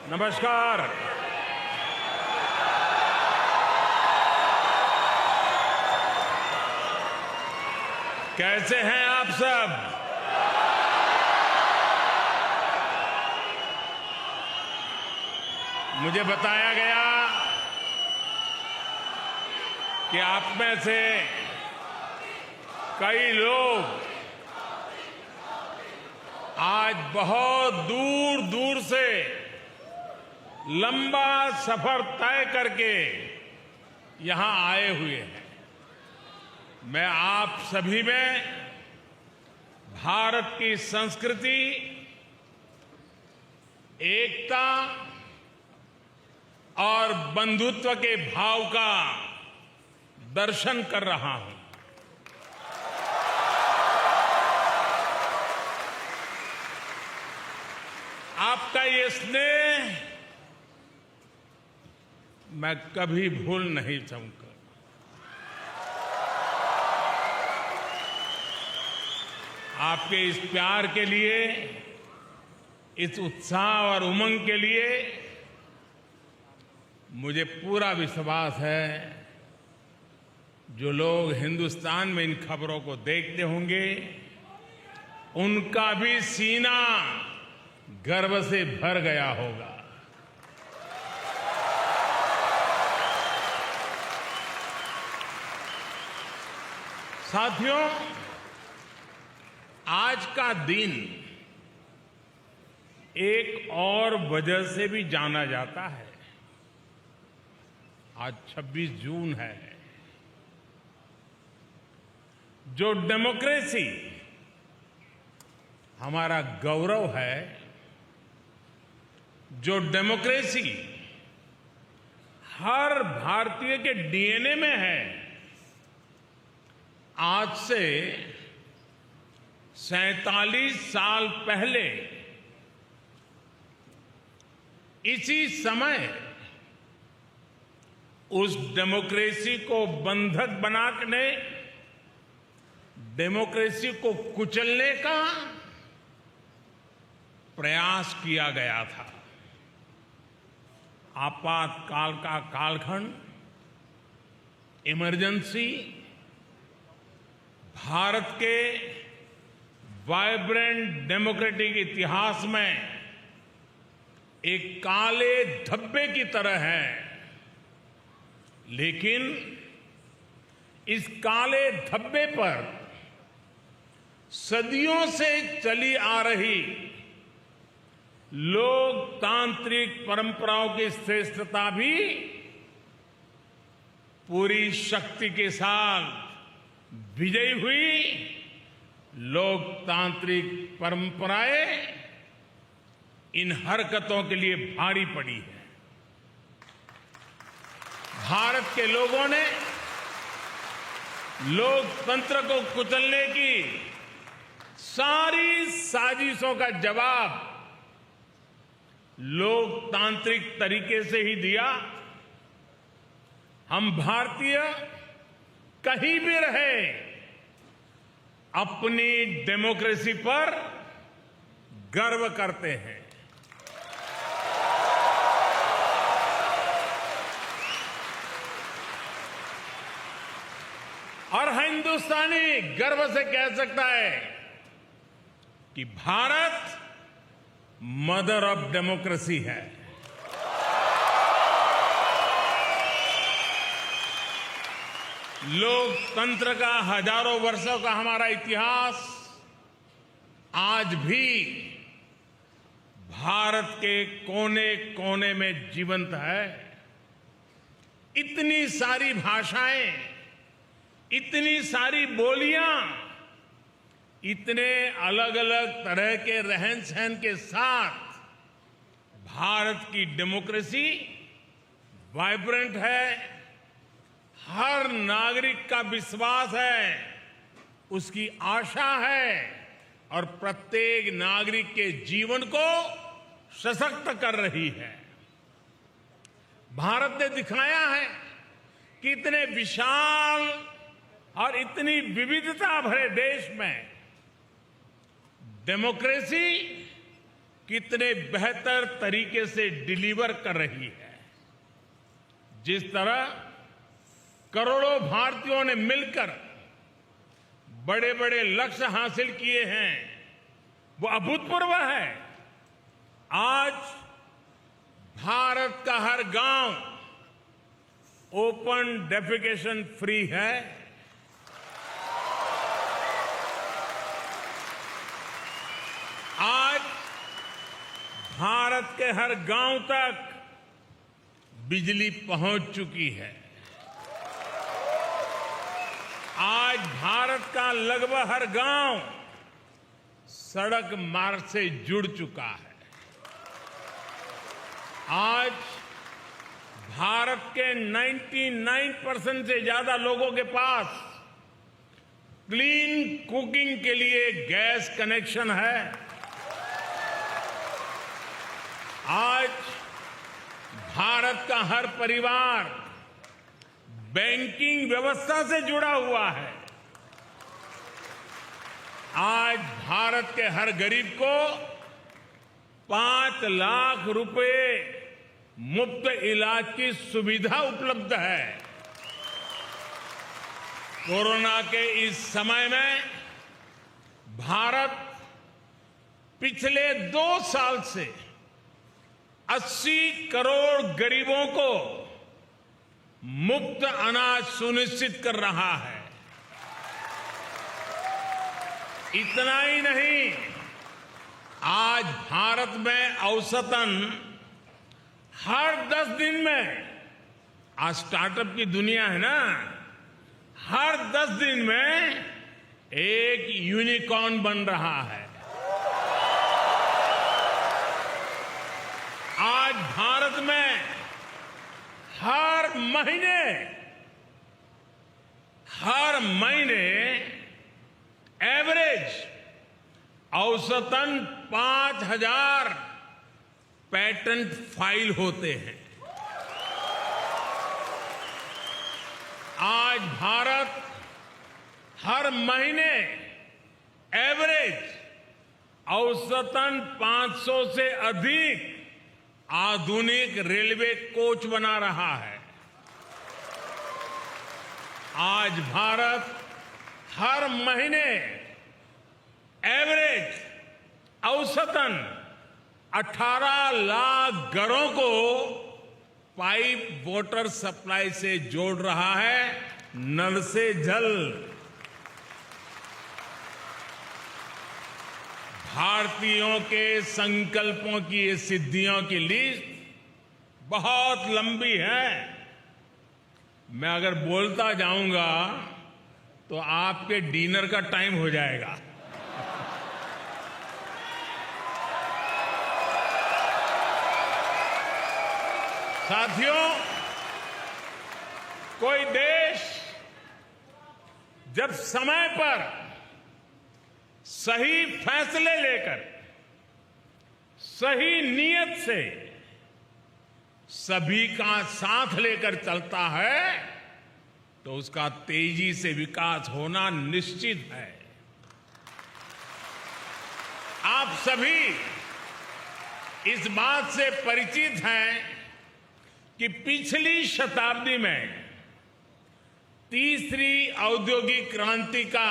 नमस्कार। कैसे हैं आप सब? मुझे बताया गया कि आप में से कई लोग आज बहुत दूर दूर से लंबा सफर तय करके यहां आए हुए हैं। मैं आप सभी में भारत की संस्कृति, एकता और बंधुत्व के भाव का दर्शन कर रहा हूं। आपका ये स्नेह मैं कभी भूल नहीं सकूंगा। आपके इस प्यार के लिए, इस उत्साह और उमंग के लिए मुझे पूरा विश्वास है जो लोग हिंदुस्तान में इन खबरों को देखते होंगे उनका भी सीना गर्व से भर गया होगा। साथियों, आज का दिन एक और वजह से भी जाना जाता है। आज 26 जून है। जो डेमोक्रेसी हमारा गौरव है, जो डेमोक्रेसी हर भारतीय के डीएनए में है, आज से 47 साल पहले इसी समय उस डेमोक्रेसी को बंधक बनाने, डेमोक्रेसी को कुचलने का प्रयास किया गया था। आपातकाल का कालखंड, इमरजेंसी भारत के वाइब्रेंट डेमोक्रेटिक इतिहास में एक काले धब्बे की तरह है। लेकिन इस काले धब्बे पर सदियों से चली आ रही लोकतांत्रिक परंपराओं की श्रेष्ठता भी पूरी शक्ति के साथ विजयी हुई। लोकतांत्रिक परंपराएं इन हरकतों के लिए भारी पड़ी है। भारत के लोगों ने लोकतंत्र को कुचलने की सारी साजिशों का जवाब लोकतांत्रिक तरीके से ही दिया। हम भारतीय कहीं भी रहे, अपनी डेमोक्रेसी पर गर्व करते हैं। और हिंदुस्तानी गर्व से कह सकता है कि भारत मदर ऑफ डेमोक्रेसी है। लोकतंत्र का हजारों वर्षों का हमारा इतिहास आज भी भारत के कोने कोने में जीवंत है। इतनी सारी भाषाएं, इतनी सारी बोलियां, इतने अलग अलग तरह के रहन सहन के साथ भारत की डेमोक्रेसी वाइब्रेंट है। हर नागरिक का विश्वास है, उसकी आशा है और प्रत्येक नागरिक के जीवन को सशक्त कर रही है। भारत ने दिखाया है कि इतने विशाल और इतनी विविधता भरे देश में डेमोक्रेसी कितने बेहतर तरीके से डिलीवर कर रही है। जिस तरह करोड़ों भारतीयों ने मिलकर बड़े बड़े लक्ष्य हासिल किए हैं, वो अभूतपूर्व है। आज भारत का हर गांव ओपन डेफिकेशन फ्री है। आज भारत के हर गांव तक बिजली पहुंच चुकी है। आज भारत का लगभग हर गांव सड़क मार्ग से जुड़ चुका है। आज भारत के 99% से ज्यादा लोगों के पास क्लीन कुकिंग के लिए गैस कनेक्शन है। आज भारत का हर परिवार बैंकिंग व्यवस्था से जुड़ा हुआ है। आज भारत के हर गरीब को 5 लाख रुपए मुफ्त इलाज की सुविधा उपलब्ध है। कोरोना के इस समय में भारत पिछले 2 साल से 80 करोड़ गरीबों को मुफ्त अनाज सुनिश्चित कर रहा है। इतना ही नहीं, आज भारत में औसतन हर 10 दिन में, आज स्टार्टअप की दुनिया है ना, हर 10 दिन में एक यूनिकॉर्न बन रहा है। आज भारत में हर महीने एवरेज औसतन 5,000 पेटेंट फाइल होते हैं। आज भारत हर महीने एवरेज औसतन 500 से अधिक आधुनिक रेलवे कोच बना रहा है। आज भारत हर महीने एवरेज औसतन 18 लाख घरों को पाइप वाटर सप्लाई से जोड़ रहा है, नल से जल। भारतीयों के संकल्पों की ये सिद्धियों की लिस्ट बहुत लंबी है। मैं अगर बोलता जाऊंगा तो आपके डिनर का टाइम हो जाएगा। साथियों, कोई देश जब समय पर सही फैसले लेकर सही नीयत से सभी का साथ लेकर चलता है तो उसका तेजी से विकास होना निश्चित है। आप सभी इस बात से परिचित हैं कि पिछली शताब्दी में तीसरी औद्योगिक क्रांति का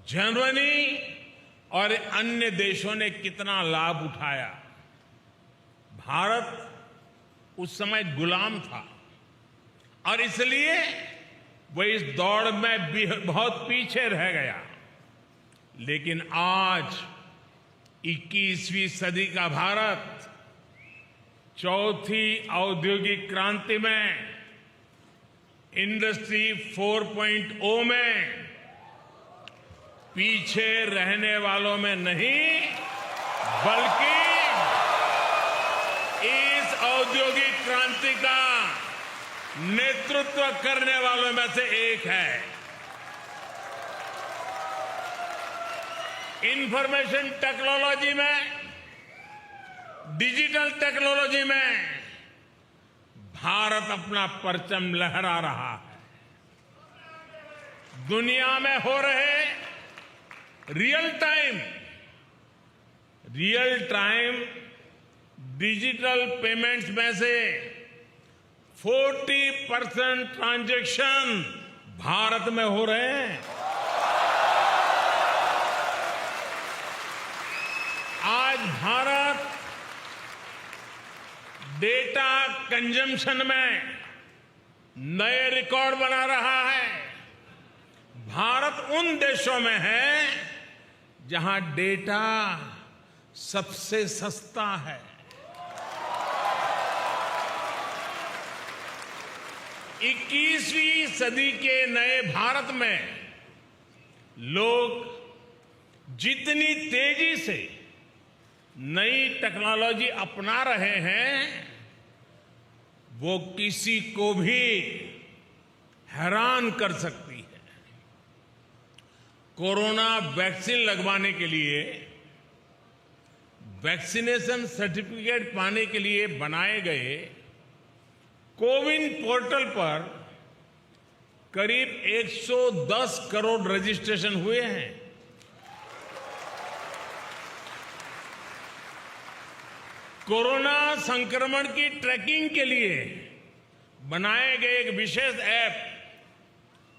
जर्मनी और अन्य देशों ने कितना लाभ उठाया। भारत उस समय गुलाम था और इसलिए वह इस दौड़ में बहुत पीछे रह गया। लेकिन आज 21वीं सदी का भारत चौथी औद्योगिक क्रांति में इंडस्ट्री 4.0 में पीछे रहने वालों में नहीं बल्कि इस औद्योगिक क्रांति का नेतृत्व करने वालों में से एक है। इंफॉर्मेशन टेक्नोलॉजी में, डिजिटल टेक्नोलॉजी में भारत अपना परचम लहरा रहा है। दुनिया में हो रहे रियल टाइम डिजिटल पेमेंट्स में से 40% ट्रांजैक्शन भारत में हो रहे हैं। आज भारत डेटा कंजम्पशन में नए रिकॉर्ड बना रहा है। भारत उन देशों में है जहां डेटा सबसे सस्ता है। 21वीं सदी के नए भारत में लोग जितनी तेजी से नई टेक्नोलॉजी अपना रहे हैं, वो किसी को भी हैरान कर सकती है। कोरोना वैक्सीन लगवाने के लिए वैक्सीनेशन सर्टिफिकेट पाने के लिए बनाए गए कोविन पोर्टल पर करीब 110 करोड़ रजिस्ट्रेशन हुए हैं। कोरोना संक्रमण की ट्रैकिंग के लिए बनाए गए एक विशेष ऐप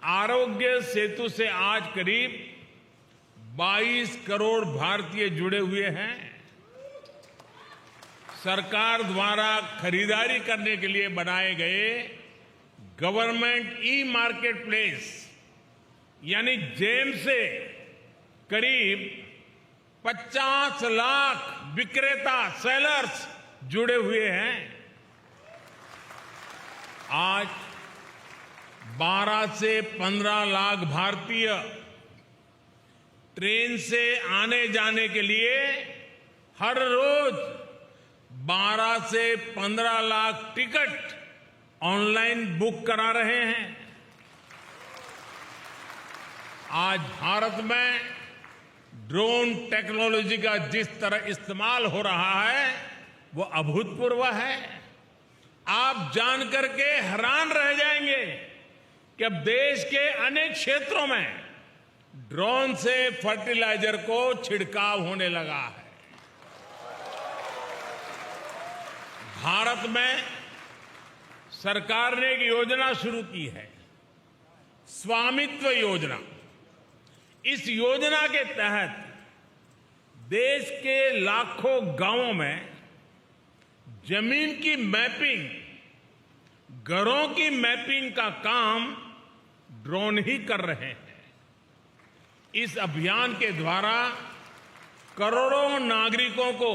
आरोग्य सेतु से आज करीब 22 करोड़ भारतीय जुड़े हुए हैं। सरकार द्वारा खरीदारी करने के लिए बनाए गए गवर्नमेंट ई मार्केट प्लेस यानी जेम से करीब 50 लाख विक्रेता सेलर्स जुड़े हुए हैं। आज 12 से 15 लाख भारतीय ट्रेन से आने जाने के लिए हर रोज 12 से 15 लाख टिकट ऑनलाइन बुक करा रहे हैं। आज भारत में ड्रोन टेक्नोलॉजी का जिस तरह इस्तेमाल हो रहा है वो अभूतपूर्व है। आप जानकर के हैरान रह जाएंगे कि अब देश के अनेक क्षेत्रों में ड्रोन से फर्टिलाइजर को छिड़काव होने लगा है। भारत में सरकार ने एक योजना शुरू की है, स्वामित्व योजना। इस योजना के तहत देश के लाखों गांवों में जमीन की मैपिंग, घरों की मैपिंग का काम ड्रोन ही कर रहे हैं। इस अभियान के द्वारा करोड़ों नागरिकों को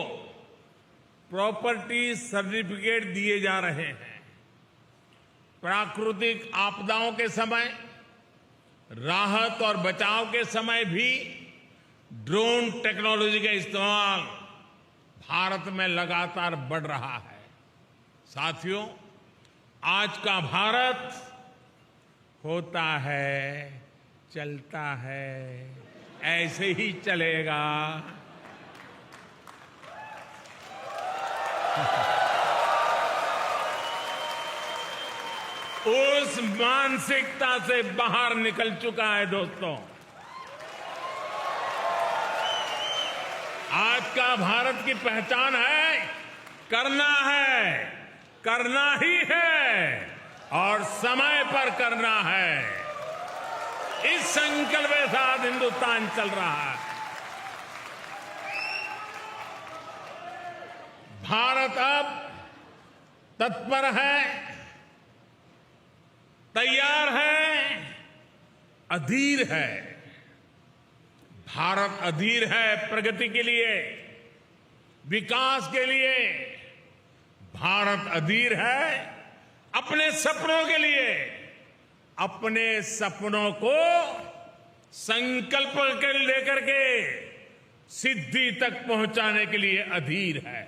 प्रॉपर्टी सर्टिफिकेट दिए जा रहे हैं। प्राकृतिक आपदाओं के समय, राहत और बचाव के समय भी ड्रोन टेक्नोलॉजी का इस्तेमाल भारत में लगातार बढ़ रहा है। साथियों, आज का भारत होता है, चलता है, ऐसे ही चलेगा। उस मानसिकता से बाहर निकल चुका है दोस्तों। आज का भारत की पहचान है करना ही है और समय पर करना है। इस संकल्प के साथ हिंदुस्तान चल रहा है। भारत अब तत्पर है, तैयार है, अधीर है। भारत अधीर है प्रगति के लिए, विकास के लिए। भारत अधीर है अपने सपनों के लिए। अपने सपनों को संकल्प कर लेकर के सिद्धि तक पहुंचाने के लिए अधीर है।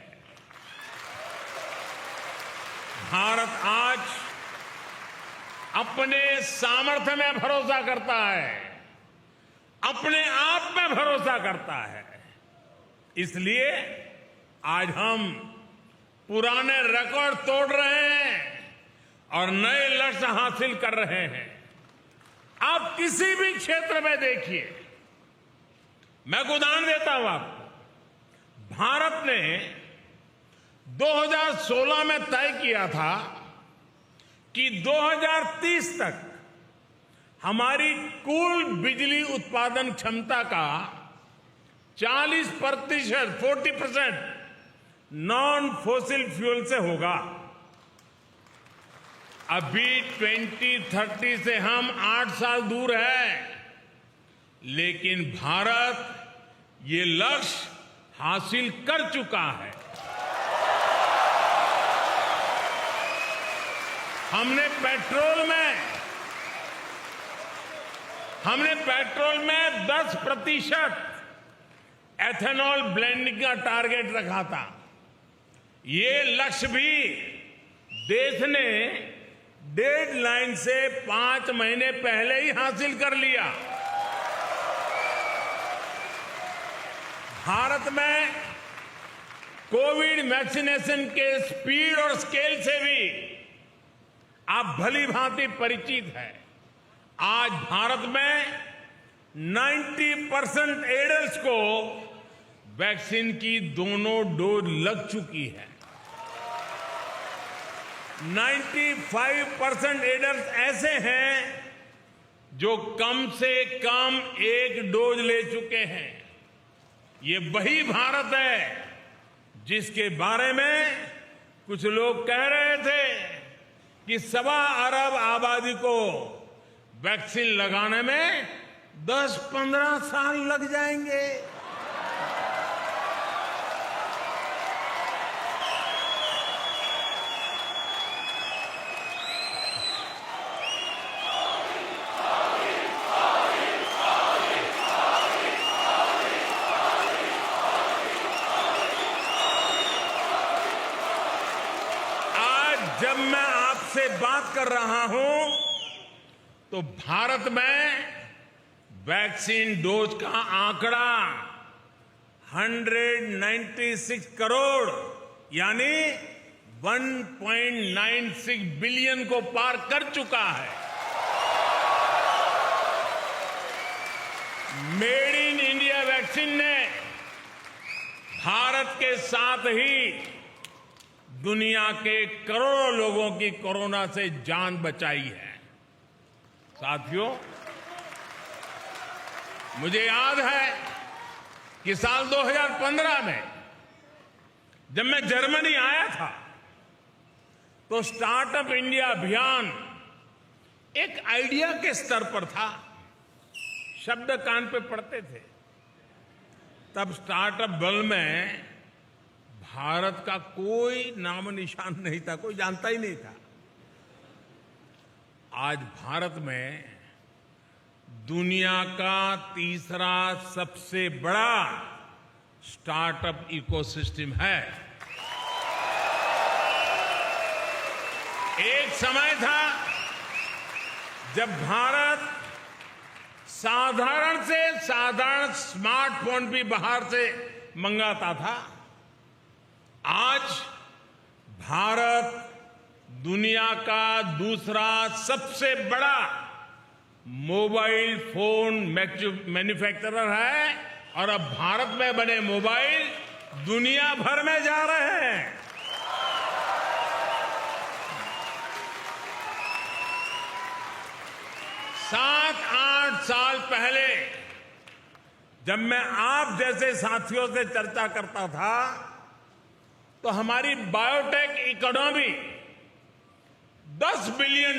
भारत आज अपने सामर्थ्य में भरोसा करता है, अपने आप में भरोसा करता है। इसलिए आज हम पुराने रिकॉर्ड तोड़ रहे हैं और नए लक्ष्य हासिल कर रहे हैं। आप किसी भी क्षेत्र में देखिए, मैं उदाहरण देता हूं आपको। भारत ने 2016 में तय किया था कि 2030 तक हमारी कुल बिजली उत्पादन क्षमता का 40% नॉन फोसिल फ्यूल से होगा। अभी 2030 से हम 8 साल दूर हैं, लेकिन भारत ये लक्ष्य हासिल कर चुका है। हमने पेट्रोल में 10% एथेनॉल ब्लेंडिंग का टारगेट रखा था। ये लक्ष्य भी देश ने डेडलाइन से 5 महीने पहले ही हासिल कर लिया। भारत में कोविड वैक्सीनेशन के स्पीड और स्केल से भी आप भली भांति परिचित हैं। आज भारत में 90% एडल्ट्स को वैक्सीन की दोनों डोज लग चुकी है। 95% एडल्ट्स ऐसे हैं जो कम से कम 1 डोज ले चुके हैं। ये वही भारत है जिसके बारे में कुछ लोग कह रहे थे कि 1.25 अरब आबादी को वैक्सीन लगाने में 10-15 साल लग जाएंगे। जब मैं आपसे बात कर रहा हूं तो भारत में वैक्सीन डोज का आंकड़ा 196 करोड़ यानी 1.96 बिलियन को पार कर चुका है। मेड इन इंडिया वैक्सीन ने भारत के साथ ही दुनिया के करोड़ों लोगों की कोरोना से जान बचाई है। साथियों, मुझे याद है कि साल 2015 में जब मैं जर्मनी आया था तो स्टार्टअप इंडिया अभियान एक आइडिया के स्तर पर था, शब्द कान पे पड़ते थे। तब स्टार्टअप वर्ल्ड में भारत का कोई नाम निशान नहीं था, कोई जानता ही नहीं था। आज भारत में दुनिया का तीसरा सबसे बड़ा स्टार्टअप इकोसिस्टम है। एक समय था जब भारत साधारण से साधारण स्मार्टफोन भी बाहर से मंगाता था। आज भारत दुनिया का दूसरा सबसे बड़ा मोबाइल फोन मैन्युफैक्चरर है और अब भारत में बने मोबाइल दुनिया भर में जा रहे हैं। सात 8 साल पहले जब मैं आप जैसे साथियों से चर्चा करता था तो हमारी बायोटेक इकोनॉमी $10 बिलियन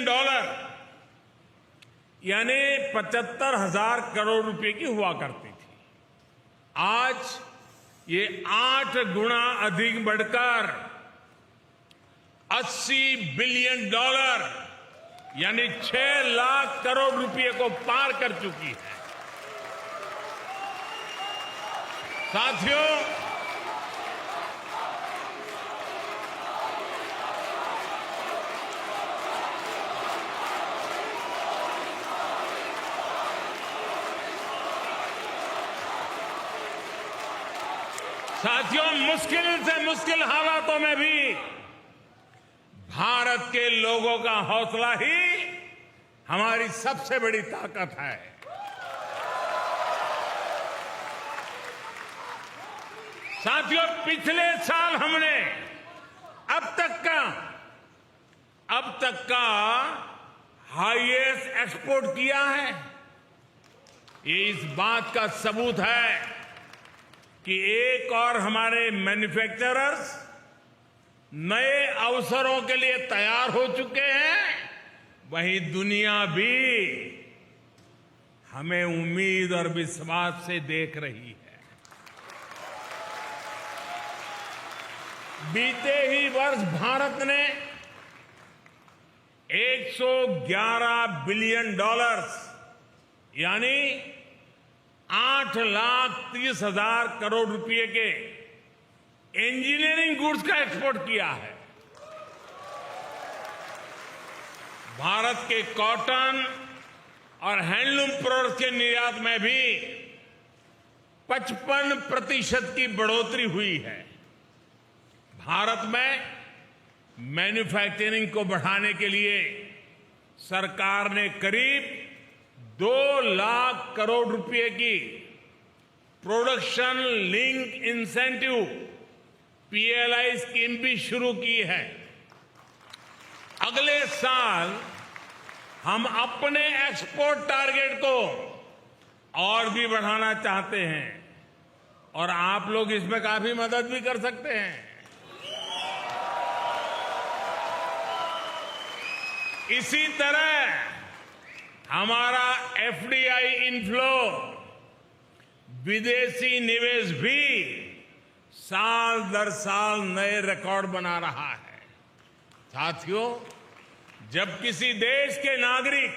यानी 75,000 करोड़ रुपए की हुआ करती थी। आज ये 8 गुना अधिक बढ़कर $80 बिलियन यानी 6 लाख करोड़ रुपए को पार कर चुकी है। साथियों, मुश्किल से मुश्किल हालातों में भी भारत के लोगों का हौसला ही हमारी सबसे बड़ी ताकत है। साथियों, पिछले साल हमने अब तक का हाईएस्ट एक्सपोर्ट किया है। ये इस बात का सबूत है कि एक और हमारे मैन्युफैक्चरर्स नए अवसरों के लिए तैयार हो चुके हैं, वहीं दुनिया भी हमें उम्मीद और विश्वास से देख रही है। बीते ही वर्ष भारत ने $111 बिलियन यानी 8,30,000 करोड़ रुपए के इंजीनियरिंग गुड्स का एक्सपोर्ट किया है। भारत के कॉटन और हैंडलूम प्रोडक्ट्स के निर्यात में भी 55% की बढ़ोतरी हुई है। भारत में मैन्युफैक्चरिंग को बढ़ाने के लिए सरकार ने करीब 2 लाख करोड़ रुपए की production link incentive PLI scheme भी शुरू की है। अगले साल हम अपने एक्सपोर्ट टारगेट को और भी बढ़ाना चाहते हैं और आप लोग इसमें काफी मदद भी कर सकते हैं। इसी तरह हमारा FDI इनफ्लो, विदेशी निवेश भी साल दर साल नए रिकॉर्ड बना रहा है। साथियों, जब किसी देश के नागरिक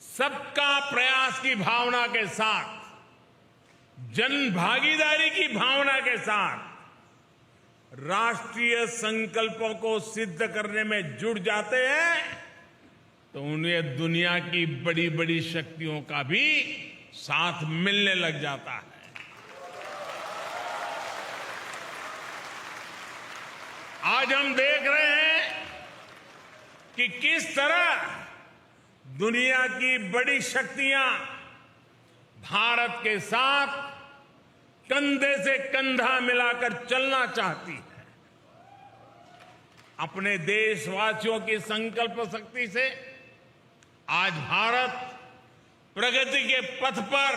सबका प्रयास की भावना के साथ, जन भागीदारी की भावना के साथ राष्ट्रीय संकल्पों को सिद्ध करने में जुट जाते हैं, तो उन्हें दुनिया की बड़ी बड़ी शक्तियों का भी साथ मिलने लग जाता है। आज हम देख रहे हैं कि किस तरह दुनिया की बड़ी शक्तियां भारत के साथ कंधे से कंधा मिलाकर चलना चाहती है। अपने देशवासियों की संकल्प शक्ति से आज भारत प्रगति के पथ पर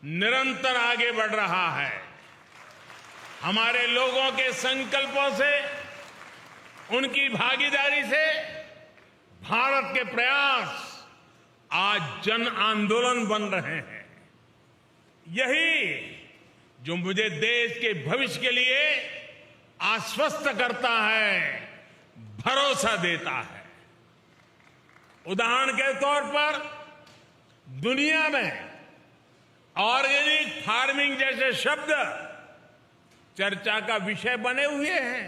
निरंतर आगे बढ़ रहा है। हमारे लोगों के संकल्पों से, उनकी भागीदारी से भारत के प्रयास आज जन आंदोलन बन रहे हैं। यही जो मुझे देश के भविष्य के लिए आश्वस्त करता है, भरोसा देता है। उदाहरण के तौर पर दुनिया में ऑर्गेनिक फार्मिंग जैसे शब्द चर्चा का विषय बने हुए हैं,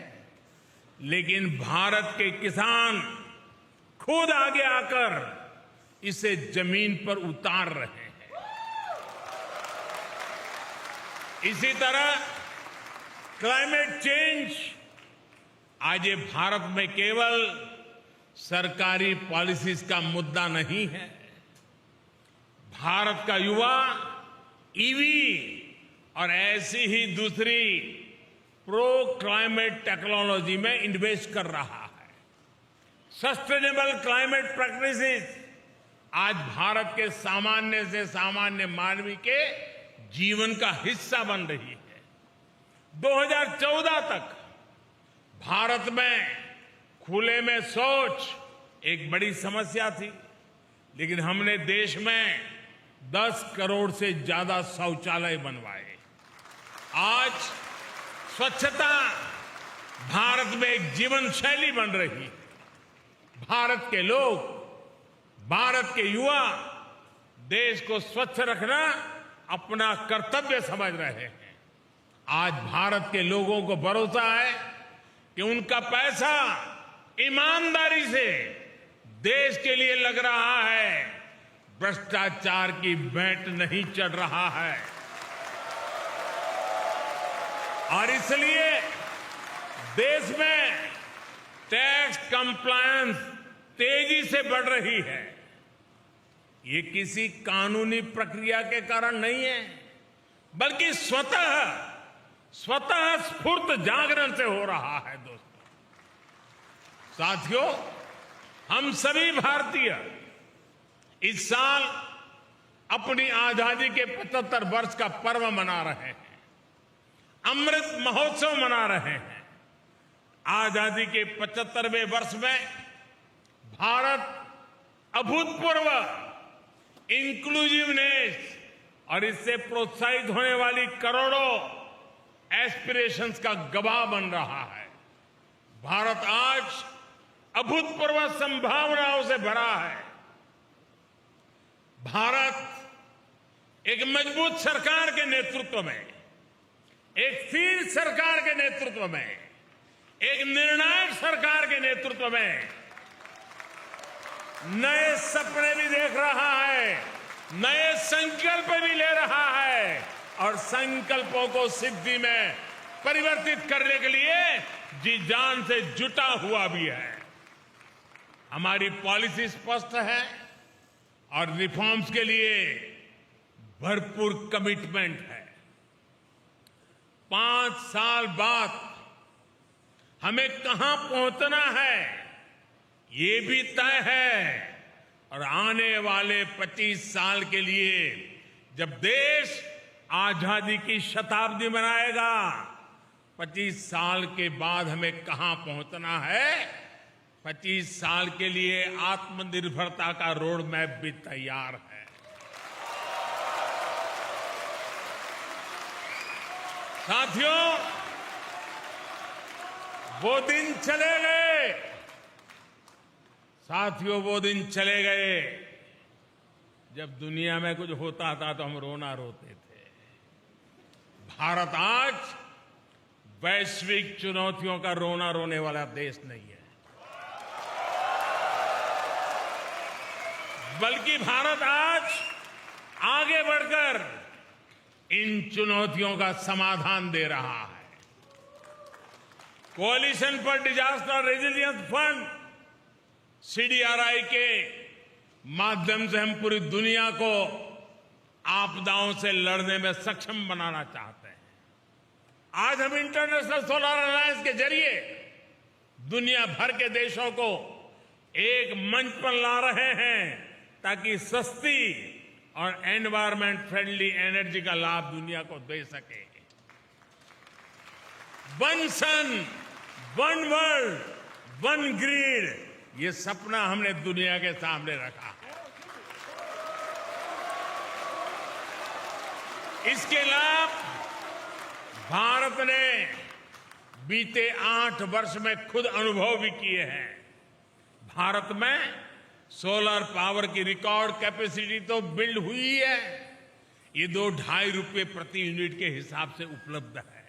लेकिन भारत के किसान खुद आगे आकर इसे जमीन पर उतार रहे हैं। इसी तरह क्लाइमेट चेंज आज ये भारत में केवल सरकारी पॉलिसीज का मुद्दा नहीं है। भारत का युवा ईवी और ऐसी ही दूसरी प्रो क्लाइमेट टेक्नोलॉजी में इन्वेस्ट कर रहा है। सस्टेनेबल क्लाइमेट प्रैक्टिसेस आज भारत के सामान्य से सामान्य मानवी के जीवन का हिस्सा बन रही है। 2014 तक भारत में खुले में शौच एक बड़ी समस्या थी, लेकिन हमने देश में 10 करोड़ से ज्यादा शौचालय बनवाए। आज स्वच्छता भारत में एक जीवन शैली बन रही है। भारत के लोग, भारत के युवा देश को स्वच्छ रखना अपना कर्तव्य समझ रहे हैं। आज भारत के लोगों को भरोसा है कि उनका पैसा ईमानदारी से देश के लिए लग रहा है, भ्रष्टाचार की भेंट नहीं चढ़ रहा है। और इसलिए देश में टैक्स कंप्लायंस तेजी से बढ़ रही है। ये किसी कानूनी प्रक्रिया के कारण नहीं है, बल्कि स्वतः स्वतः स्फूर्त जागरण से हो रहा है। दोस्तों, साथियों, हम सभी भारतीय इस साल अपनी आजादी के 75 वर्ष का पर्व मना रहे हैं, अमृत महोत्सव मना रहे हैं। आजादी के 75वें वर्ष में भारत अभूतपूर्व इंक्लूसिवनेस और इससे प्रोत्साहित होने वाली करोड़ों एस्पिरेशंस का गवाह बन रहा है। भारत आज अभूतपूर्व संभावनाओं से भरा है। भारत एक मजबूत सरकार के नेतृत्व में, एक स्थिर सरकार के नेतृत्व में, एक निर्णायक सरकार के नेतृत्व में नए सपने भी देख रहा है, नए संकल्प भी ले रहा है और संकल्पों को सिद्धि में परिवर्तित करने के लिए जी जान से जुटा हुआ भी है। हमारी पॉलिसी स्पष्ट है और रिफॉर्म्स के लिए भरपूर कमिटमेंट है। 5 साल बाद हमें कहां पहुंचना है ये भी तय है और आने वाले 25 साल के लिए जब देश आजादी की शताब्दी मनाएगा, 25 साल के बाद हमें कहां पहुंचना है, 25 साल के लिए आत्मनिर्भरता का रोड मैप भी तैयार है। साथियों, वो दिन चले गए। साथियों, वो दिन चले गए जब दुनिया में कुछ होता था तो हम रोना रोते थे। भारत आज वैश्विक चुनौतियों का रोना रोने वाला देश नहीं है, बल्कि भारत आज आगे बढ़कर इन चुनौतियों का समाधान दे रहा है। Coalition for disaster resilience fund CDRI के माध्यम से हम पूरी दुनिया को आपदाओं से लड़ने में सक्षम बनाना चाहते हैं। आज हम इंटरनेशनल सोलर अलायंस के जरिए दुनिया भर के देशों को एक मंच पर ला रहे हैं ताकि सस्ती और एनवायरमेंट फ्रेंडली एनर्जी का लाभ दुनिया को दे सके। वन सन, वन वर्ल्ड, वन ग्रिड, ये सपना हमने दुनिया के सामने रखा है। इसके लाभ भारत ने बीते 8 वर्ष में खुद अनुभव भी किए हैं। भारत में सोलर पावर की रिकॉर्ड कैपेसिटी तो बिल्ड हुई है, ये 2-2.5 रुपए प्रति यूनिट के हिसाब से उपलब्ध है।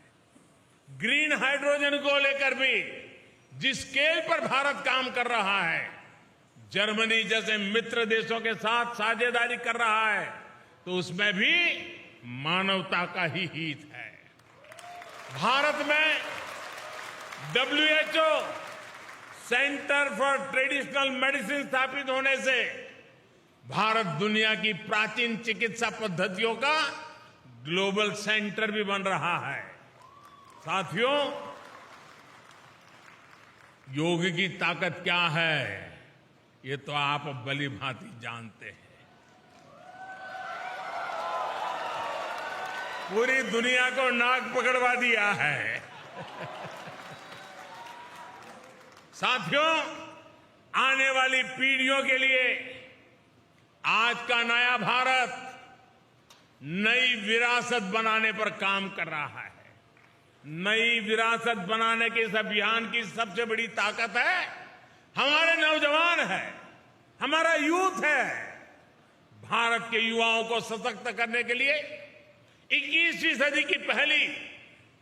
ग्रीन हाइड्रोजन को लेकर भी जिस स्केल पर भारत काम कर रहा है, जर्मनी जैसे मित्र देशों के साथ साझेदारी कर रहा है, तो उसमें भी मानवता का ही हित है। भारत में WHO centre for traditional medicine स्थापित होने से भारत दुनिया की प्राचीन चिकित्सा पद्धतियों का ग्लोबल सेंटर भी बन रहा है। साथियों, योग की ताकत क्या है ये तो आप भली भांति जानते हैं। पूरी दुनिया को नाक पकड़वा दिया है। साथियों, आने वाली पीढ़ियों के लिए आज का नया भारत नई विरासत बनाने पर काम कर रहा है। नई विरासत बनाने के इस अभियान की सबसे बड़ी ताकत है हमारे नौजवान है, हमारा यूथ है। भारत के युवाओं को सशक्त करने के लिए 21वीं सदी की पहली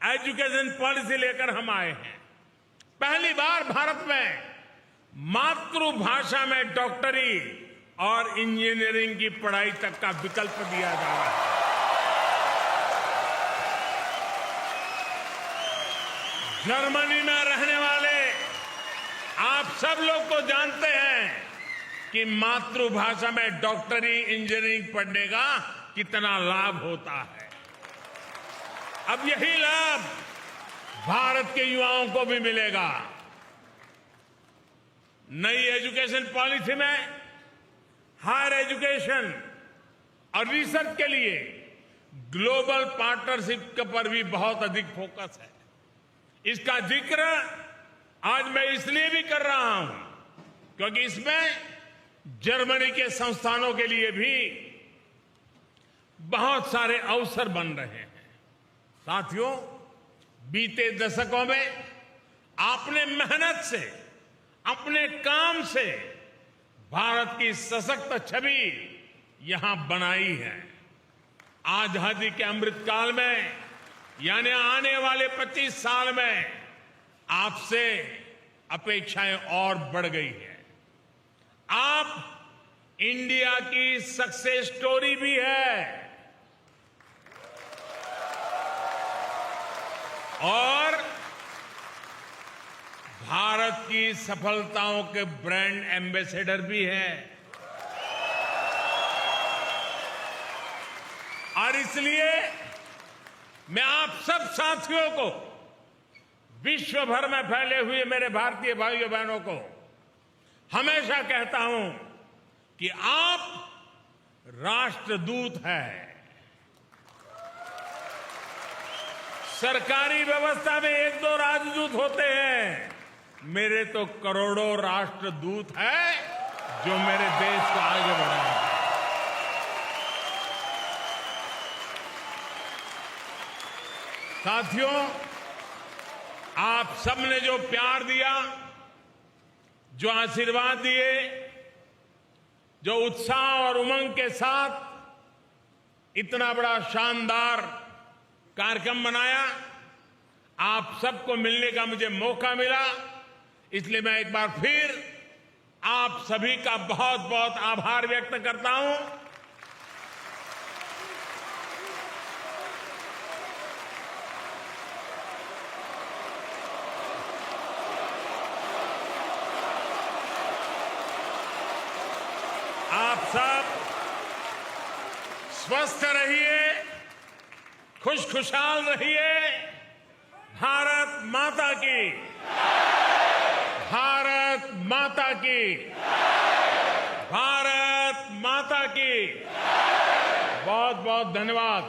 एजुकेशन पॉलिसी लेकर हम आए हैं। पहली बार भारत में मातृभाषा में डॉक्टरी और इंजीनियरिंग की पढ़ाई तक का विकल्प दिया जा रहा है। जर्मनी में रहने वाले आप सब लोग तो जानते हैं कि मातृभाषा में डॉक्टरी इंजीनियरिंग पढ़ने का कितना लाभ होता है। अब यही लाभ भारत के युवाओं को भी मिलेगा। नई एजुकेशन पॉलिसी में हायर एजुकेशन और रिसर्च के लिए ग्लोबल पार्टनरशिप पर भी बहुत अधिक फोकस है। इसका जिक्र आज मैं इसलिए भी कर रहा हूं क्योंकि इसमें जर्मनी के संस्थानों के लिए भी बहुत सारे अवसर बन रहे हैं। साथियों, बीते दशकों में आपने मेहनत से, अपने काम से भारत की सशक्त छवि यहां बनाई है। आजादी के अमृतकाल में यानी आने वाले 25 साल में आपसे अपेक्षाएं और बढ़ गई है। आप इंडिया की सक्सेस स्टोरी भी है और भारत की सफलताओं के ब्रांड एम्बेसडर भी है। और इसलिए मैं आप सब साथियों को, विश्व भर में फैले हुए मेरे भारतीय भाइयों बहनों को हमेशा कहता हूं कि आप राष्ट्रदूत हैं। सरकारी व्यवस्था में 1-2 राजदूत होते हैं, मेरे तो करोड़ों राष्ट्रदूत हैं जो मेरे देश को आगे बढ़ाएंगे। साथियों, आप सबने जो प्यार दिया, जो आशीर्वाद दिए, जो उत्साह और उमंग के साथ इतना बड़ा शानदार कार्यक्रम बनाया, आप सबको मिलने का मुझे मौका मिला। इसलिए मैं एक बार फिर आप सभी का बहुत बहुत आभार व्यक्त करता हूं। आप सब स्वस्थ रहिए, खुशखुशाल रहिए। भारत माता की, भारत माता की, भारत माता की। बहुत बहुत धन्यवाद।